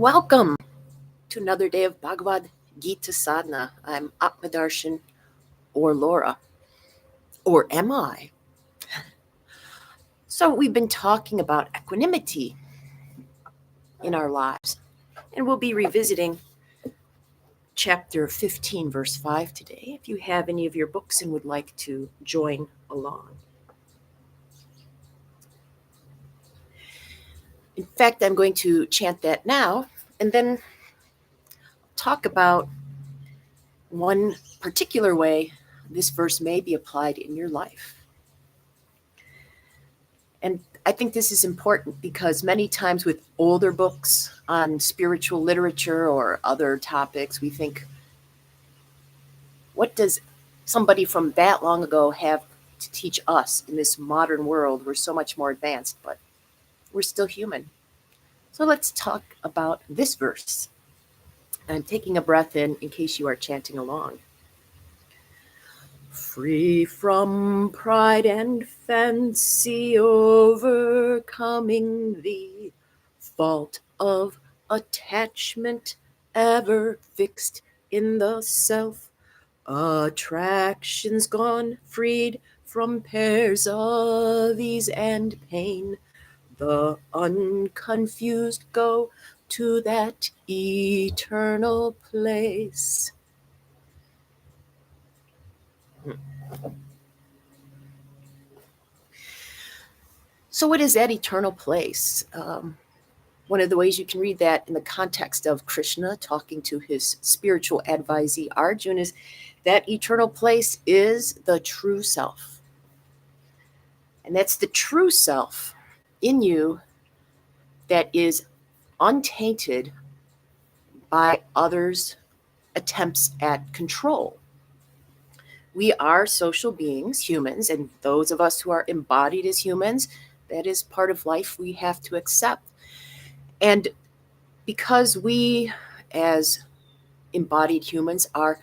Welcome to another day of Bhagavad Gita Sadhana. I'm Atmadarshan, or Laura, or am I? So, we've been talking about equanimity in our lives, and we'll be revisiting chapter 15, verse 5 today. If you have any of your books and would like to join along. In fact, I'm going to chant that now and then talk about one particular way this verse may be applied in your life. And I think this is important because many times with older books on spiritual literature or other topics, we think, what does somebody from that long ago have to teach us in this modern world? We're so much more advanced, but we're still human. So let's talk about this verse. I'm taking a breath in case you are chanting along. Free from pride and fancy, overcoming the fault of attachment, ever fixed in the self. Attractions gone, freed from pairs of ease and pain. The unconfused go to that eternal place. So, what is that eternal place? One of the ways you can read that in the context of Krishna talking to his spiritual advisee Arjuna is that eternal place is the true self. And that's the true self in you that is untainted by others' attempts at control. We are social beings, humans, and those of us who are embodied as humans, that is part of life we have to accept. And because we, as embodied humans, are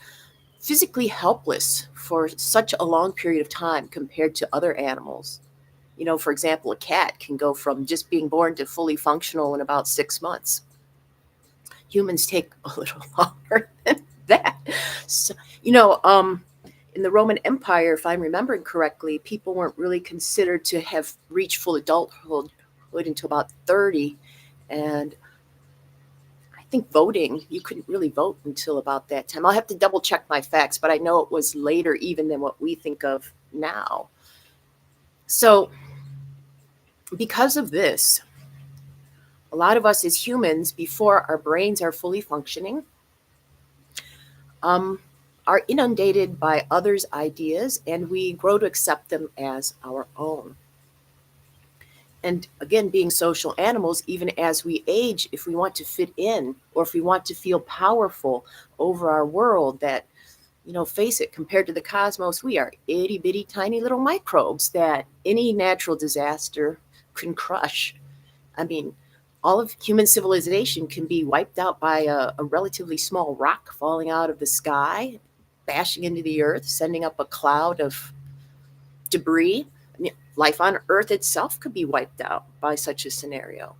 physically helpless for such a long period of time compared to other animals. You know, for example, a cat can go from just being born to fully functional in about 6 months. Humans take a little longer than that. So, in the Roman Empire, if I'm remembering correctly, people weren't really considered to have reached full adulthood until about 30. And I think voting, you couldn't really vote until about that time. I'll have to double check my facts, but I know it was later even than what we think of now. So, because of this, a lot of us as humans, before our brains are fully functioning, are inundated by others' ideas and we grow to accept them as our own. And again, being social animals, even as we age, if we want to fit in or if we want to feel powerful over our world, that, face it, compared to the cosmos, we are itty bitty tiny little microbes that any natural disaster can crush. I mean, all of human civilization can be wiped out by a relatively small rock falling out of the sky, bashing into the earth, sending up a cloud of debris. I mean, life on Earth itself could be wiped out by such a scenario.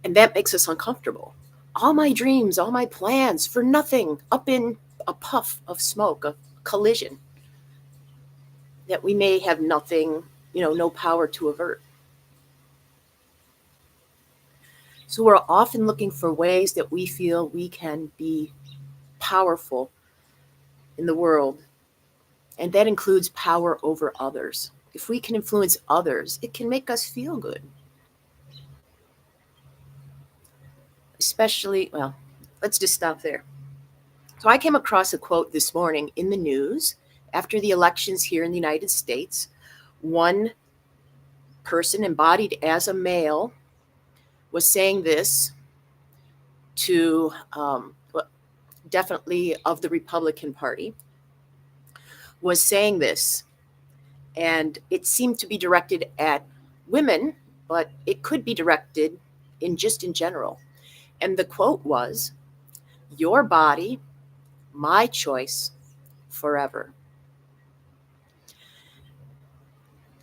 And that makes us uncomfortable. All my dreams, all my plans for nothing, up in a puff of smoke, a collision that we may have nothing, no power to avert. So we're often looking for ways that we feel we can be powerful in the world. And that includes power over others. If we can influence others, it can make us feel good. Especially, well, let's just stop there. So I came across a quote this morning in the news after the elections here in the United States. One person embodied as a male was saying this to definitely of the Republican Party, was saying this, and it seemed to be directed at women, but it could be directed in general. And the quote was, "Your body, my choice, forever."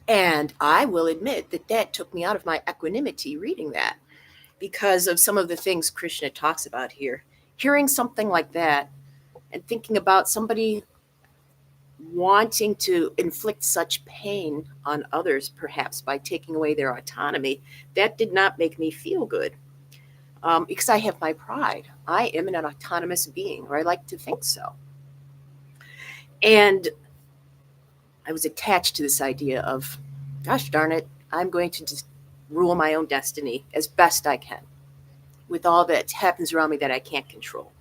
And I will admit that took me out of my equanimity reading that, because of some of the things Krishna talks about here. Hearing something like that and thinking about somebody wanting to inflict such pain on others, perhaps by taking away their autonomy, that did not make me feel good. Because I have my pride. I am an autonomous being, or I like to think so. And I was attached to this idea of, gosh darn it, I'm going to just rule my own destiny as best I can with all that happens around me that I can't control.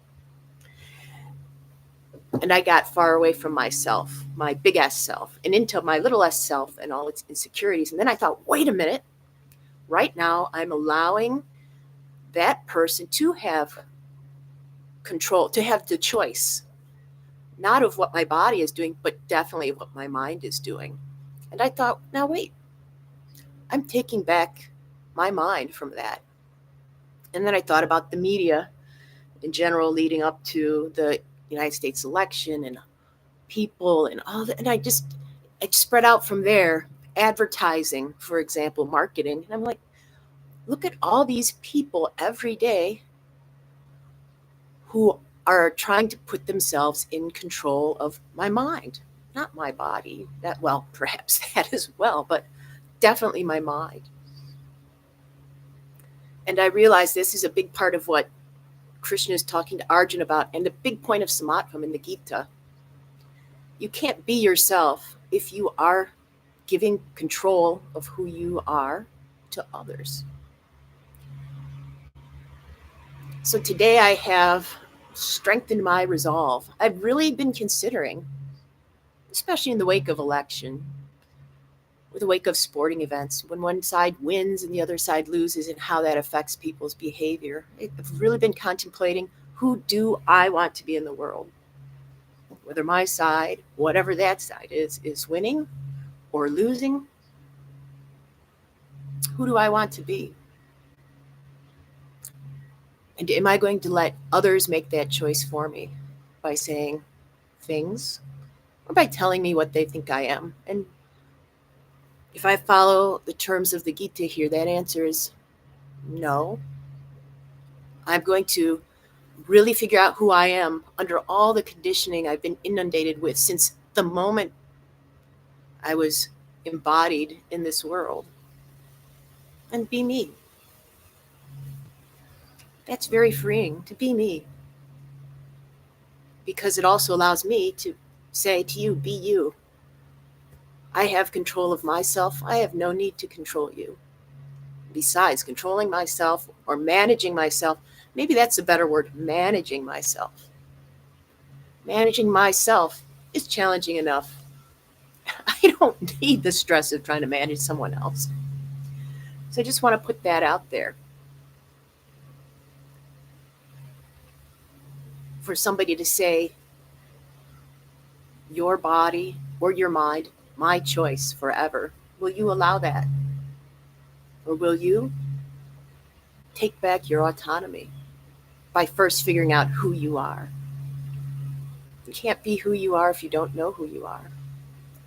And I got far away from myself, my big S self, and into my little s self and all its insecurities. And then I thought, wait a minute, right now I'm allowing that person to have control, to have the choice, not of what my body is doing, but definitely what my mind is doing. And I thought, now wait, I'm taking back my mind from that. And then I thought about the media in general leading up to the United States election and people and all that. And I spread out from there, advertising, for example, marketing. And I'm like, look at all these people every day who are trying to put themselves in control of my mind, not my body. That, well, perhaps that as well, but definitely my mind. And I realized this is a big part of what Krishna is talking to Arjuna about, and the big point of Samatvam in the Gita. You can't be yourself if you are giving control of who you are to others. So today I have strengthened my resolve. I've really been considering, especially in the wake of election, or the wake of sporting events, when one side wins and the other side loses, and how that affects people's behavior. I've really been contemplating, who do I want to be in the world? Whether my side, whatever that side is winning or losing, who do I want to be? And am I going to let others make that choice for me by saying things or by telling me what they think I am? And if I follow the terms of the Gita here, that answer is no. I'm going to really figure out who I am under all the conditioning I've been inundated with since the moment I was embodied in this world, and be me. That's very freeing, to be me, because it also allows me to say to you, be you. I have control of myself. I have no need to control you. Besides, controlling myself or managing myself, maybe that's a better word, managing myself. Managing myself is challenging enough. I don't need the stress of trying to manage someone else. So I just want to put that out there for somebody to say, your body or your mind, my choice forever. Will you allow that? Or will you take back your autonomy by first figuring out who you are? You can't be who you are if you don't know who you are.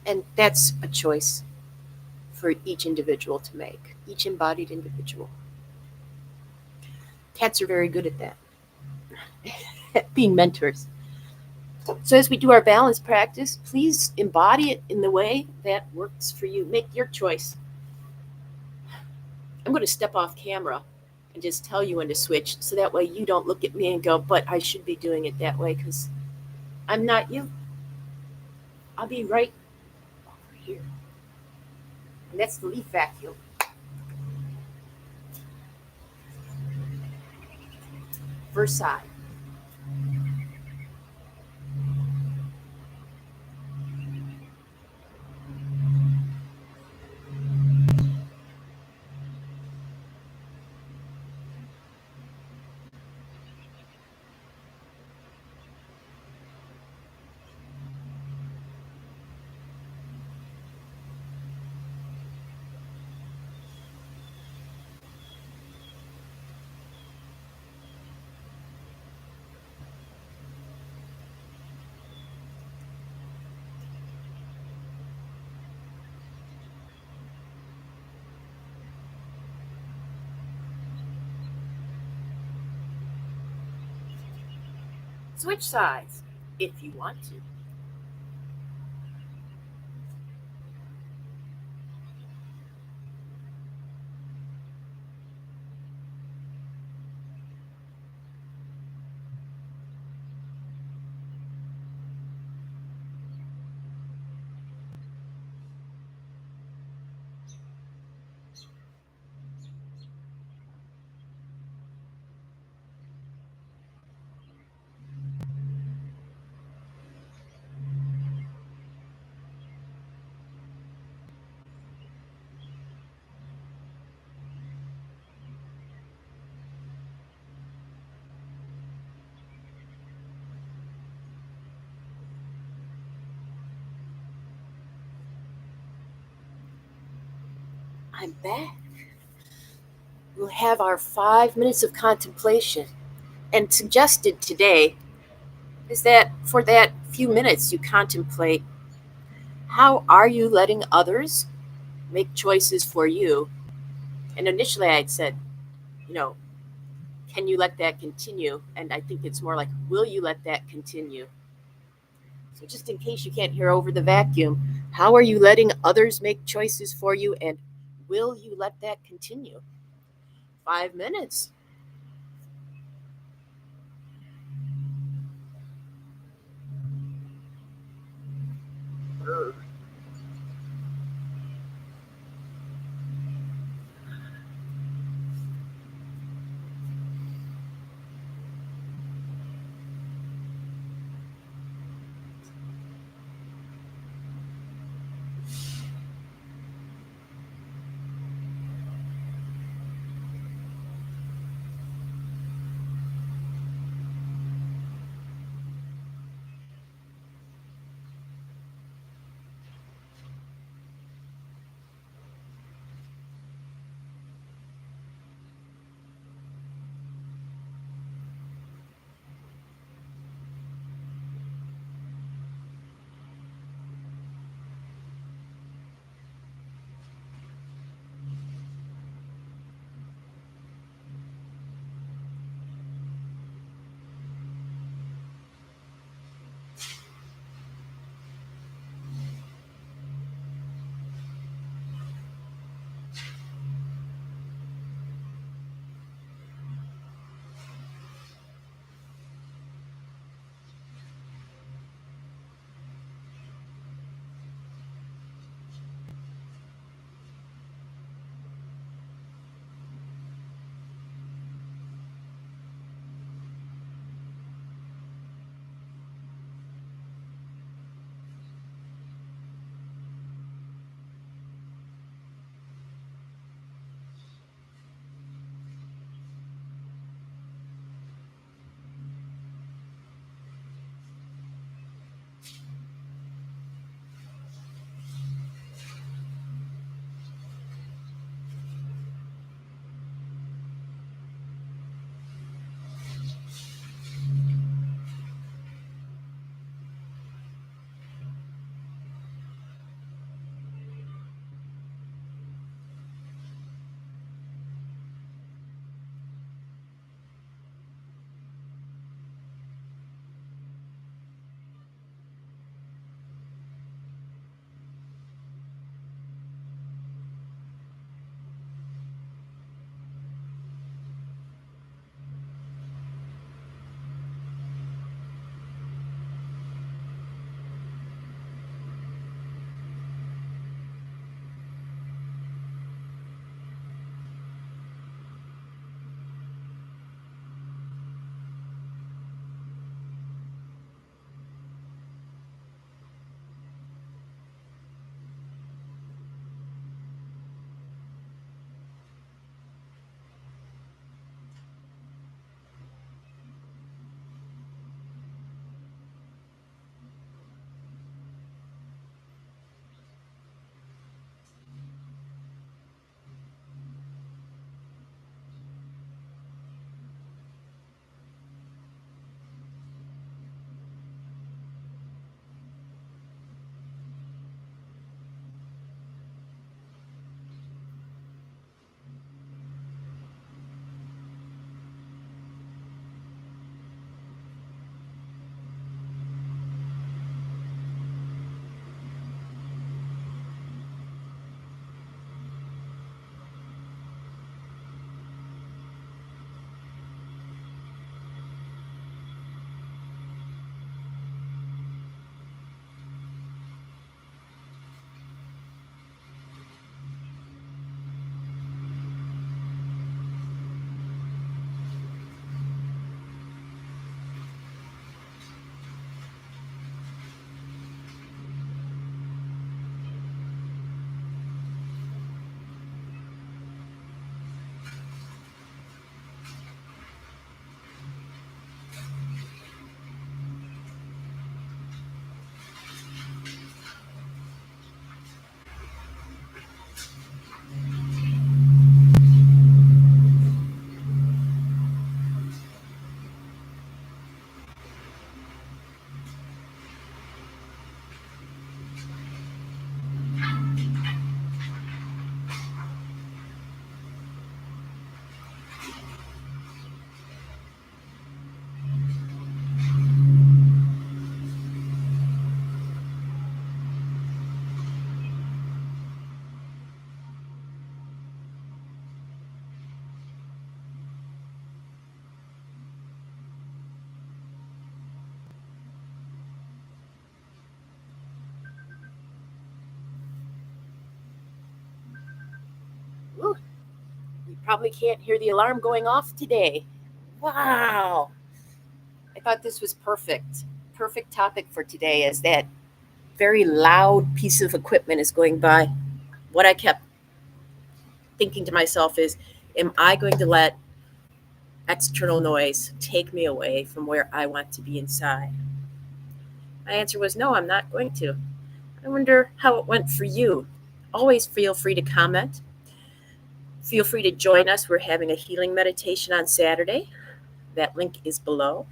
And that's a choice for each individual to make, each embodied individual. Cats are very good at that, at being mentors. So as we do our balance practice, please embody it in the way that works for you. Make your choice. I'm going to step off camera and just tell you when to switch, so that way you don't look at me and go, but I should be doing it that way, because I'm not you. I'll be right over here. And that's the leaf vacuum. First side. switch sides if you want to. I'm back. We'll have our 5 minutes of contemplation. And suggested today is that for that few minutes you contemplate, how are you letting others make choices for you? And initially I had said, you know, can you let that continue? And I think it's more like, will you let that continue? So just in case you can't hear over the vacuum, how are you letting others make choices for you? And will you let that continue? 5 minutes. Ooh, you probably can't hear the alarm going off today. Wow. I thought this was perfect. Perfect topic for today as that very loud piece of equipment is going by. What I kept thinking to myself is, am I going to let external noise take me away from where I want to be inside? My answer was no, I'm not going to. I wonder how it went for you. Always feel free to comment. Feel free to join us. We're having a healing meditation on Saturday. That link is below.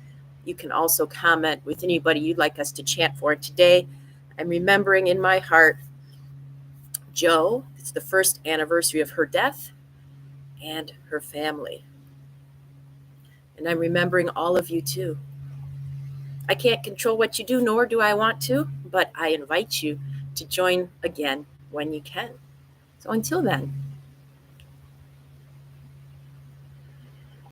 You can also comment with anybody you'd like us to chant for today. I'm remembering in my heart Jo. It's the first anniversary of her death and her family. And I'm remembering all of you too. I can't control what you do, nor do I want to, but I invite you to join again when you can. So until then,